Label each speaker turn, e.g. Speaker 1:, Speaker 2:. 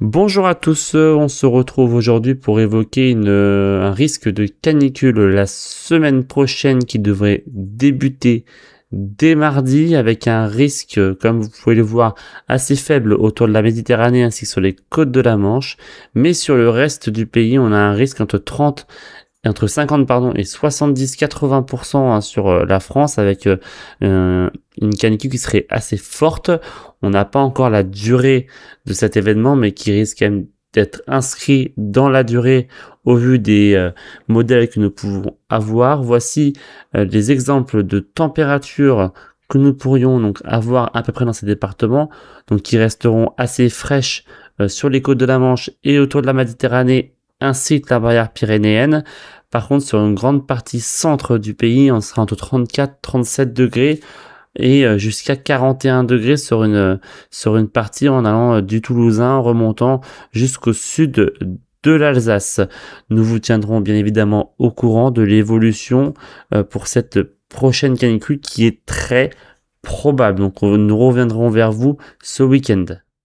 Speaker 1: Bonjour à tous, on se retrouve aujourd'hui pour évoquer un risque de canicule la semaine prochaine qui devrait débuter dès mardi avec un risque, comme vous pouvez le voir, assez faible autour de la Méditerranée ainsi que sur les côtes de la Manche. Mais sur le reste du pays, on a un risque entre 50 et 70-80% sur la France avec une canicule qui serait assez forte. On n'a pas encore la durée de cet événement, mais qui risque quand même d'être inscrit dans la durée au vu des modèles que nous pouvons avoir. Voici les exemples de températures que nous pourrions donc avoir à peu près dans ces départements, donc qui resteront assez fraîches sur les côtes de la Manche et autour de la Méditerranée ainsi que la barrière pyrénéenne. Par contre, sur une grande partie centre du pays, on sera entre 34-37 degrés et jusqu'à 41 degrés sur une partie en allant du Toulousain, remontant jusqu'au sud de l'Alsace. Nous vous tiendrons bien évidemment au courant de l'évolution pour cette prochaine canicule qui est très probable. Donc nous reviendrons vers vous ce week-end.